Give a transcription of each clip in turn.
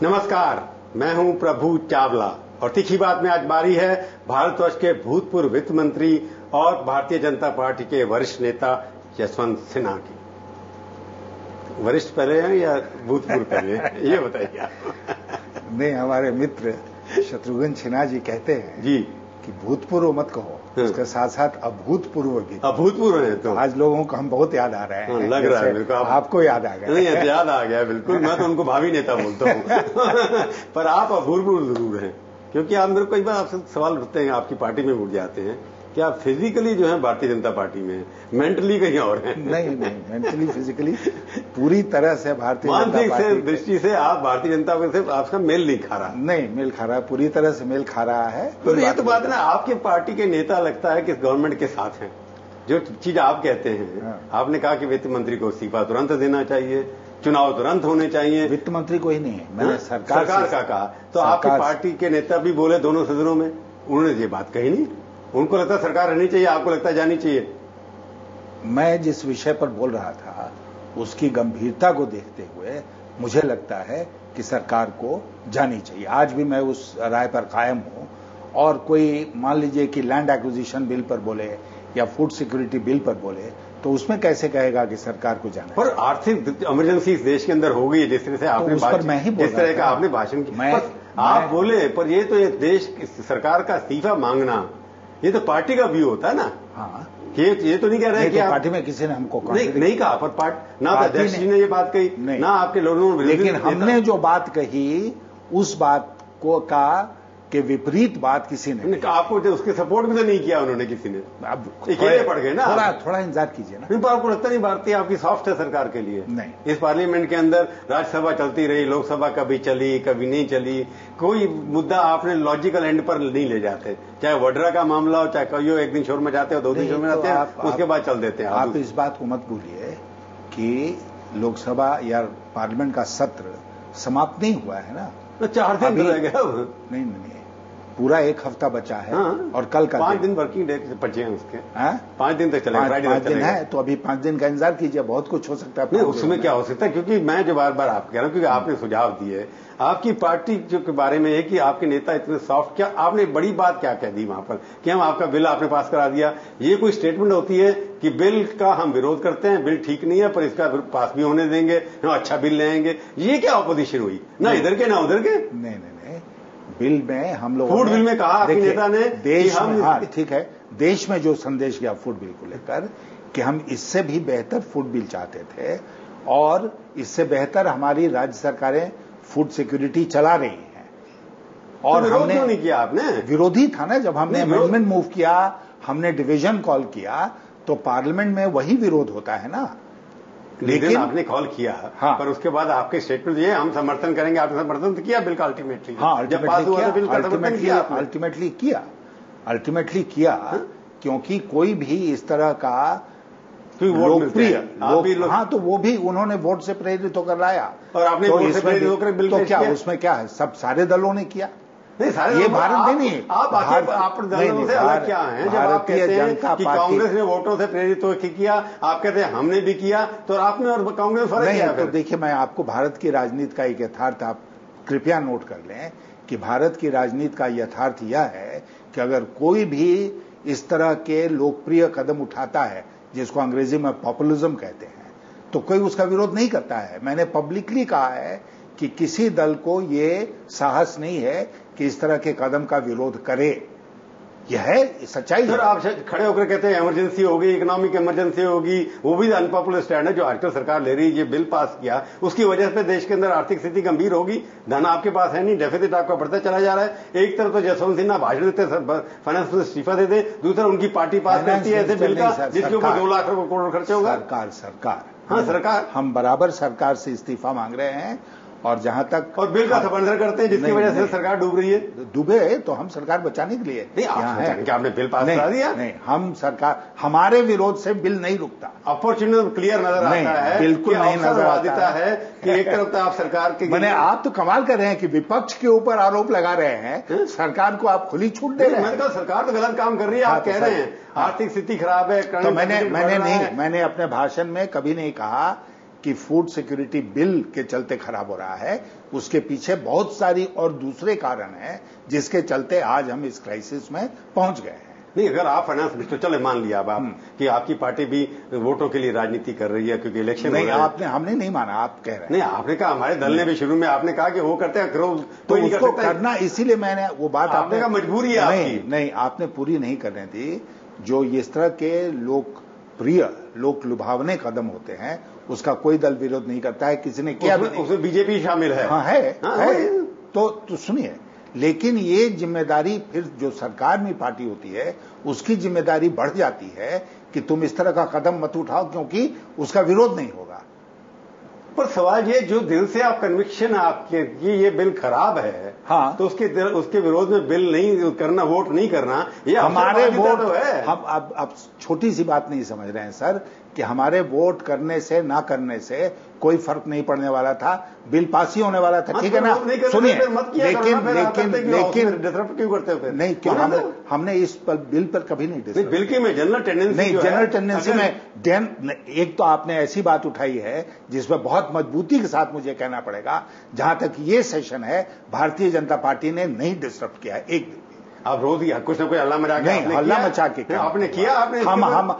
नमस्कार, मैं हूं प्रभु चावला और तीखी बात में आज बारी है भारतवर्ष के भूतपूर्व वित्त मंत्री और भारतीय जनता पार्टी के वरिष्ठ नेता यशवंत सिन्हा की। वरिष्ठ पहले हैं या भूतपूर्व पहले हैं, ये बताइए आप। नहीं, हमारे मित्र शत्रुघ्न सिन्हा जी कहते हैं जी कि भूतपूर्व मत कहो, उसके साथ साथ अभूतपूर्व भी। अभूतपूर्व है तो आज लोगों को हम बहुत याद आ रहे हैं। लग रहा है मेरे को आपको याद आ गया। नहीं, याद आ गया बिल्कुल। मैं तो उनको भावी नेता बोलता हूँ पर आप अभूतपूर्व जरूर हैं, क्योंकि आप मेरे को कई बार आपसे सवाल उठते हैं, आपकी पार्टी में उठ जाते हैं कि आप फिजिकली जो है भारतीय जनता पार्टी में हैं, मेंटली कहीं और हैं। नहीं, मेंटली फिजिकली पूरी तरह से भारतीय जनता मानसिक पार्टी से दृष्टि से आप भारतीय जनता पार्टी से आपका मेल नहीं खा रहा। नहीं मेल खा रहा है, पूरी तरह से मेल खा रहा है। तो ये तो बात है ना, आपके पार्टी के नेता लगता है कि गवर्नमेंट के साथ हैं। जो चीज आप कहते हैं, आपने कहा कि वित्त मंत्री को इस्तीफा तुरंत देना चाहिए, चुनाव तुरंत होने चाहिए। वित्त मंत्री को ही नहीं है, मैंने सरकार का कहा। तो आपकी पार्टी के नेता भी बोले दोनों सदनों में, उन्होंने ये बात कही नहीं। उनको लगता है सरकार रहनी चाहिए, आपको लगता है जानी चाहिए। मैं जिस विषय पर बोल रहा था उसकी गंभीरता को देखते हुए मुझे लगता है कि सरकार को जानी चाहिए। आज भी मैं उस राय पर कायम हूं। और कोई मान लीजिए कि लैंड एक्विजिशन बिल पर बोले या फूड सिक्योरिटी बिल पर बोले, तो उसमें कैसे कहेगा कि सरकार को जाना। पर आर्थिक इमरजेंसी इस देश के अंदर हो गई, जिस तरह से आपने जिस तरह का आपने भाषण किया, आप बोले, पर ये तो ये देश सरकार का इस्तीफा मांगना, ये तो पार्टी का व्यू होता है ना। हाँ, ये तो नहीं कह रहे हैं कि पार्टी में किसी ने हमको नहीं कहा, पर ना अध्यक्ष जी ने ये बात कही, ना आपके लोगों ने। लेकिन हमने जो बात कही उस बात को के विपरीत बात किसी ने आपको उसके सपोर्ट भी तो नहीं किया उन्होंने, किसी ने। अब अकेले पड़ गए ना। थोड़ा इंतजार कीजिए ना। नहीं, आपको लगता नहीं भारतीय आपकी सॉफ्ट है सरकार के लिए? नहीं, इस पार्लियामेंट के अंदर राज्यसभा चलती रही, लोकसभा कभी चली कभी नहीं चली, कोई मुद्दा आपने लॉजिकल एंड पर नहीं ले जाते। चाहे वड्रा का मामला हो, चाहे कहियो एक दिन शोर में जाते हो, 2 दिन शोर में जाते हैं, उसके बाद चल देते हैं। आप इस बात को मत भूलिए कि लोकसभा या पार्लियामेंट का सत्र समाप्त नहीं हुआ है ना। 4 दिन रह गया। नहीं, पूरा 1 हफ्ता बचा है। और कल का 5 दिन वर्किंग डे बचे हैं उसके। 5 दिन तक चलेगा, 5 दिन है, तो अभी 5 दिन का इंतजार कीजिए, बहुत कुछ हो सकता है। नहीं, उसमें क्या हो सकता है, क्योंकि मैं जो बार बार आपको कह रहा हूं, क्योंकि आपने सुझाव दिए आपकी पार्टी जो के बारे में है कि आपके नेता इतने सॉफ्ट, क्या आपने बड़ी बात क्या कह दी वहां पर कि हम आपका बिल आपने पास करा दिया। ये कोई स्टेटमेंट होती है कि बिल का हम विरोध करते हैं, बिल ठीक नहीं है पर इसका पास भी होने देंगे, अच्छा बिल लेंगे। ये क्या ऑपोजिशन हुई, ना इधर के ना उधर के? नहीं, बिल में हम लोग फूड बिल में कहा आपके नेता ने देश में, हाँ ठीक है, देश में जो संदेश गया फूड बिल को लेकर कि हम इससे भी बेहतर फूड बिल चाहते थे और इससे बेहतर हमारी राज्य सरकारें फूड सिक्योरिटी चला रही हैं। और तो हमने क्यों नहीं किया? आपने विरोधी था ना, जब हमने अमेंडमेंट मूव किया, हमने डिवीजन कॉल किया, तो पार्लियामेंट में वही विरोध होता है ना। लेकिन आपने कॉल किया, हाँ, पर उसके बाद आपके स्टेटमेंट ये हम समर्थन करेंगे, आपने समर्थन तो किया बिल का अल्टीमेटली। हाँ, जब पास हुआ तो बिल का समर्थन किया, अल्टीमेटली किया, क्योंकि कोई भी इस तरह का लोकप्रिय हाँ, तो वो भी उन्होंने वोट से प्रेरित होकर लाया। और आपने वोट से प्रेरित होकर बिल तो क्या उसमें क्या है, सब सारे दलों ने किया। नहीं, सारे ये भारत नहीं, आप दलों से अलग क्या हैं? जब आप कहते हैं कि कांग्रेस ने वोटों से प्रेरित होकर किया, आप कहते हैं हमने भी किया, तो आपने और कांग्रेस फर्क क्या है? तो देखिए, मैं आपको भारत की राजनीति का एक यथार्थ आप कृपया नोट कर लें कि भारत की राजनीति का यथार्थ यह है कि अगर कोई भी इस तरह के लोकप्रिय कदम उठाता है, जिसको अंग्रेजी में पॉपुलिज्म कहते हैं, तो कोई उसका विरोध नहीं करता है। मैंने पब्लिकली कहा है कि किसी दल को ये साहस नहीं है कि इस तरह के कदम का विरोध करे। यह है सच्चाई। सर, आप खड़े होकर कहते हैं इमरजेंसी होगी, इकोनॉमिक इमरजेंसी होगी, वो भी अनपॉपुलर स्टैंड है जो आजकल सरकार ले रही है। ये बिल पास किया, उसकी वजह से देश के अंदर आर्थिक स्थिति गंभीर होगी, धन आपके पास है नहीं, डेफिसिट आपका बढ़ता चला जा रहा है। एक तरफ तो यशवंत सिन्हा भाषण देते फाइनेंस में इस्तीफा दे दे, दूसरा उनकी पार्टी पास करती है ऐसे बिल का जिसके ऊपर 2 लाख करोड़ खर्च होगा। सरकार हम बराबर सरकार से इस्तीफा मांग रहे हैं। और जहां तक और बिल का समर्थन करते हैं जिसकी वजह से सरकार डूब रही है। डूबे तो हम सरकार बचाने के लिए क्या आपने बिल पास करा दिया? नहीं, हम सरकार, हमारे विरोध से बिल नहीं रुकता। अपॉर्चुनिटी क्लियर नजर आता है, बिल्कुल नहीं नजर आता है कि एक तरफ तो आप सरकार के मैंने आप तो कमाल कर रहे हैं कि विपक्ष के ऊपर आरोप लगा रहे हैं, सरकार को आप खुली छूट दे रहे हैं। मैंने कहा सरकार तो गलत काम कर रही है, आप कह रहे हैं आर्थिक स्थिति खराब है। तो मैंने अपने भाषण में कभी नहीं कहा कि फूड सिक्योरिटी बिल के चलते खराब हो रहा है, उसके पीछे बहुत सारी और दूसरे कारण हैं जिसके चलते आज हम इस क्राइसिस में पहुंच गए हैं। नहीं, अगर आप फाइनेंस मिनिस्टर, चले मान लिया अब आप कि आपकी पार्टी भी वोटों के लिए राजनीति कर रही है क्योंकि इलेक्शन नहीं, हमने नहीं माना, आप कह रहे हैं। नहीं, आपने कहा, हमारे दल ने भी शुरू में आपने कहा कि वो करते हैं, करो, तो उसको करना, इसीलिए मैंने वो बात आपने कहा मजबूरी है आपकी। नहीं, आपने पूरी नहीं करने दी। जो इस तरह के लोकप्रिय, लोक लुभावने कदम होते हैं उसका कोई दल विरोध नहीं करता है, किसी ने किया, उसमें बीजेपी शामिल है। हाँ है। तो सुनिए, लेकिन ये जिम्मेदारी फिर जो सरकार में पार्टी होती है उसकी जिम्मेदारी बढ़ जाती है कि तुम इस तरह का कदम मत उठाओ क्योंकि उसका विरोध नहीं होगा। पर सवाल ये, जो दिल से आप कन्विक्शन आपके कि ये बिल खराब है, हाँ, तो उसके विरोध में बिल नहीं करना, वोट नहीं करना, ये हमारे वोट तो है। हम अब छोटी सी बात नहीं समझ रहे हैं सर कि हमारे वोट करने से ना करने से कोई फर्क नहीं पड़ने वाला था, बिल पास ही होने वाला था, ठीक है ना। सुनिए, लेकिन डिसरप्ट क्यों करते हो? नहीं, क्यों हमने इस बिल पर कभी नहीं डिसरप्ट। बिल की में जनरल टेंडेंसी नहीं, जनरल टेंडेंसी में एक तो आपने ऐसी बात उठाई है जिसमें बहुत मजबूती के साथ मुझे कहना पड़ेगा, जहां तक ये सेशन है भारतीय जनता पार्टी ने नहीं डिसरप्ट किया है एक दिन। आप रोज ही कुछ ना कुछ हल्ला मचा के, नहीं, हल्ला मचा के आपने किया, आपने हम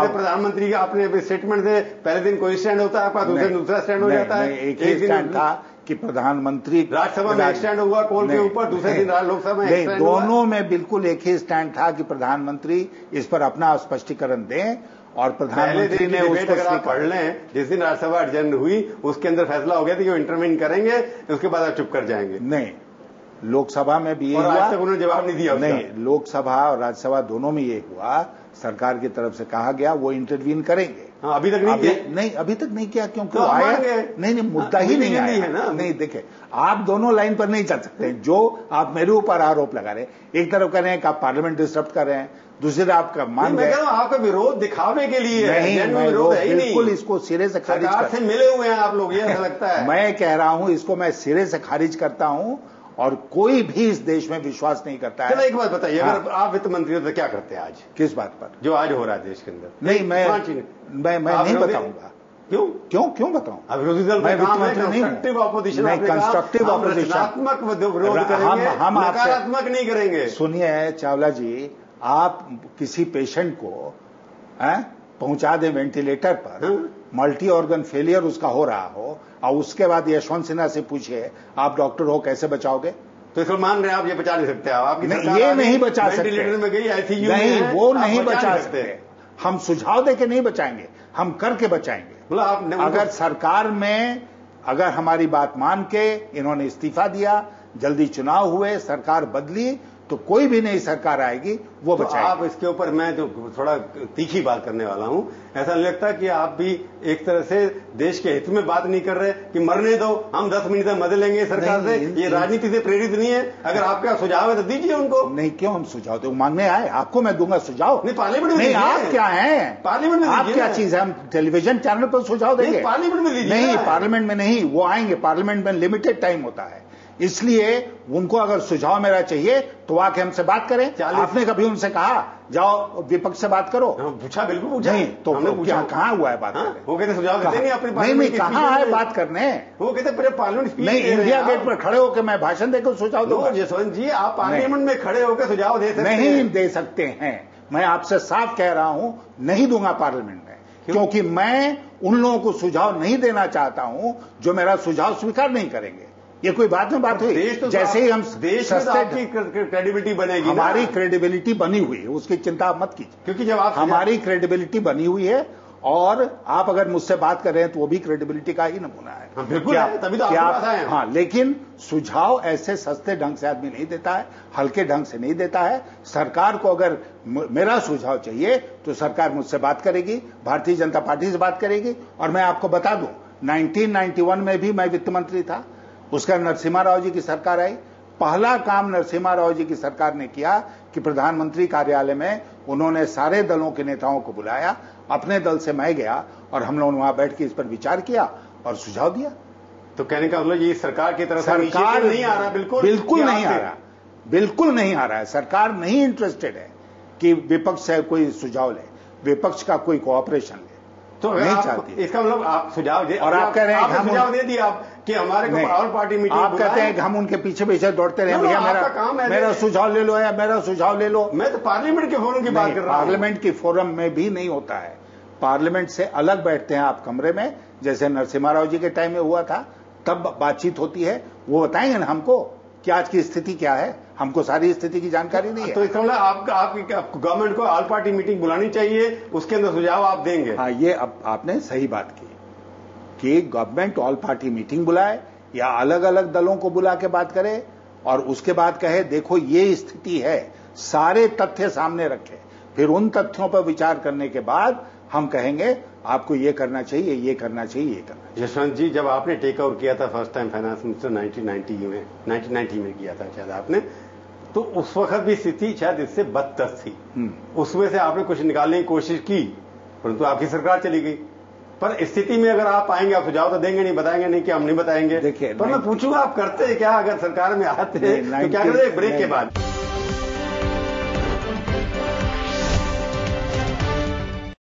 प्रधानमंत्री का आपने स्टेटमेंट से पहले दिन कोई स्टैंड होता है आपका, दूसरा स्टैंड हो जाता है। एक ही स्टैंड था कि प्रधानमंत्री, राज्यसभा में एक स्टैंड हुआ कोल के ऊपर, दूसरे दिन लोकसभा में एक स्टैंड हुआ। दोनों में बिल्कुल एक ही स्टैंड था कि प्रधानमंत्री इस पर अपना स्पष्टीकरण दें, और प्रधानमंत्री ने उसको अगर आप पढ़ लें, जिस दिन राज्यसभा एडजर्न हुई उसके अंदर फैसला हो गया था कि वो इंटरवीन करेंगे, उसके बाद आप चुप कर जाएंगे। नहीं, लोकसभा में भी ये हुआ, आज तक उन्होंने जवाब नहीं दिया। नहीं, लोकसभा और राज्यसभा दोनों में ये हुआ, सरकार की तरफ से कहा गया वो इंटरवीन करेंगे। हाँ, अभी तक नहीं किया। नहीं, अभी तक नहीं किया क्योंकि तो आया नहीं, मुद्दा ही नहीं आया है ना। नहीं, देखे, आप दोनों लाइन पर नहीं चल सकते। जो आप मेरे ऊपर आरोप लगा रहे हैं, एक तरफ कह रहे हैं कि आप पार्लियामेंट डिस्टर्ब कर रहे हैं, दूसरी तरफ आपका मान मैं कह रहा हूं आपका विरोध दिखावे के लिए नहीं, विरोध है ही नहीं। बिल्कुल इसको सिरे से खारिज से मिले हुए हैं आप लोग, ये ऐसा लगता है। मैं कह रहा हूं इसको मैं सिरे से खारिज करता हूं, और कोई भी इस देश में विश्वास नहीं करता है। चलो एक बात बताइए, अगर आप वित्त मंत्री हो तो क्या करते हैं आज? किस बात पर? जो आज हो रहा है देश के अंदर। नहीं, मैं नहीं बताऊंगा। क्यों बताऊं? अब विरोधी दल मैं वित्त मंत्री नहीं, कंस्ट्रक्टिव ऑपोजिशन, कंस्ट्रक्टिव ऑपोजिशन, रचनात्मक विरोध करेंगे, हम नकारात्मक नहीं करेंगे। सुनिए चावला जी, आप किसी पेशेंट को पहुंचा दें वेंटिलेटर पर, मल्टी ऑर्गन फेलियर उसका हो रहा हो, और उसके बाद यशवंत सिन्हा से पूछिए आप डॉक्टर हो कैसे बचाओगे? तो इसको मान रहे हैं आप ये बचा नहीं सकते? आपकी ये नहीं बचा सकते, वेंटिलेटर में गई, आईसीयू नहीं, वो नहीं बचा सकते। हम सुझाव देके नहीं बचाएंगे, हम करके बचाएंगे। अगर सरकार में अगर हमारी बात मान के इन्होंने इस्तीफा दिया, जल्दी चुनाव हुए, सरकार बदली, तो कोई भी नई सरकार आएगी वो तो बचाएगी। आप इसके ऊपर मैं जो थोड़ा तीखी बात करने वाला हूं, ऐसा नहीं लगता कि आप भी एक तरह से देश के हित में बात नहीं कर रहे कि मरने दो, हम 10 मिनट तक मजे लेंगे सरकार से? ये राजनीति से प्रेरित नहीं है। अगर आपका सुझाव है तो दीजिए उनको। नहीं, क्यों हम सुझाव दो? मांगने आए, आपको मैं दूंगा सुझाव। नहीं, पार्लियामेंट में नहीं, आप क्या हैं? पार्लियामेंट में आप क्या चीज है? हम टेलीविजन चैनल पर सुझाव देंगे? पार्लियामेंट में दीजिए। नहीं, पार्लियामेंट में नहीं, वो आएंगे, पार्लियामेंट में लिमिटेड टाइम होता है, इसलिए उनको अगर सुझाव मेरा चाहिए तो आके हमसे बात करें। आपने कभी उनसे कहा जाओ विपक्ष से बात करो? पूछा, बिल्कुल पूछा। नहीं, तो हमने पूछा कहां हुआ है बात? वो कहते सुझाव देते नहीं अपनी। नहीं, कहां है बात करने? वो कहते पूरे पार्लियामेंट स्पीच नहीं, इंडिया गेट पर खड़े होकर मैं भाषण देकर सुझाव दूंगा? जसवंत जी, आप पार्लियामेंट में खड़े होकर सुझाव दे सकते हैं? नहीं दे सकते हैं। मैं आपसे साफ कह रहा हूं, नहीं दूंगा पार्लियामेंट में, क्योंकि मैं उन लोगों को सुझाव नहीं देना चाहता हूं जो मेरा सुझाव स्वीकार नहीं करेंगे। ये कोई बात में बात हुई? जैसे ही हम देश में आपकी क्रेडिबिलिटी बनेगी। हमारी क्रेडिबिलिटी बनी हुई है, उसकी चिंता मत कीजिए, क्योंकि जब आप हमारी क्रेडिबिलिटी बनी हुई है, और आप अगर मुझसे बात कर रहे हैं तो वो भी क्रेडिबिलिटी का ही नमूना है। हाँ, बिल्कुल है, तभी तो आपके पास आए हैं। हाँ, लेकिन सुझाव ऐसे सस्ते ढंग से आदमी नहीं देता है, हल्के ढंग से नहीं देता है। सरकार को अगर मेरा सुझाव चाहिए तो सरकार मुझसे बात करेगी, भारतीय जनता पार्टी से बात करेगी। और मैं आपको बता दूं, 1991 में भी मैं वित्त मंत्री था, उसका नरसिम्हा राव जी की सरकार आई। पहला काम नरसिम्हा राव जी की सरकार ने किया कि प्रधानमंत्री कार्यालय में उन्होंने सारे दलों के नेताओं को बुलाया, अपने दल से मैं गया, और हम लोगों ने वहां बैठ के इस पर विचार किया और सुझाव दिया। तो कहने का मतलब ये सरकार की तरफ सरकार नहीं आ रहा? बिल्कुल नहीं आ रहा, बिल्कुल नहीं आ रहा है। सरकार नहीं इंटरेस्टेड है कि विपक्ष से कोई सुझाव ले, विपक्ष का कोई कोऑपरेशन ले। तो नहीं चाहती। इसका मतलब आप सुझाव दे, और आप कह रहे हैं सुझाव दे दिया आप कि हमारे को ऑल पार्टी मीटिंग, आप कहते हैं कि हम उनके पीछे पीछे दौड़ते रहे, भैया मेरा सुझाव ले लो या मेरा सुझाव ले लो। मैं तो पार्लियामेंट के फोरम की बात कर रहा हूं। पार्लियामेंट की फोरम में भी नहीं होता है, पार्लियामेंट से अलग बैठते हैं आप कमरे में, जैसे नरसिम्हा राव जी के टाइम में हुआ था, तब बातचीत होती है। वो बताएंगे ना हमको कि आज की स्थिति क्या है, हमको सारी स्थिति की जानकारी नहीं है। तो इसका मतलब आपकी गवर्नमेंट को ऑल पार्टी मीटिंग बुलानी चाहिए, उसके अंदर सुझाव आप देंगे। हाँ, ये अब आपने सही बात की कि गवर्नमेंट ऑल पार्टी मीटिंग बुलाए या अलग अलग दलों को बुला के बात करे और उसके बाद कहे देखो ये स्थिति है, सारे तथ्य सामने रखे, फिर उन तथ्यों पर विचार करने के बाद हम कहेंगे आपको ये करना चाहिए, ये करना चाहिए, ये करना चाहिए। यशवंत जी, जब आपने टेक ओवर किया था फर्स्ट टाइम फाइनेंस मिनिस्टर 1990 में किया था शायद आपने, तो उस वक्त भी स्थिति शायद इससे बदतर थी। उसमें से आपने कुछ निकालने की कोशिश की, परंतु आपकी सरकार चली गई। पर स्थिति में अगर आप आएंगे, आप सुझाव तो देंगे नहीं, बताएंगे नहीं कि हम नहीं बताएंगे। देखिए, पर मैं पूछूंगा आप करते क्या अगर सरकार में आते तो क्या करते ब्रेक के बाद?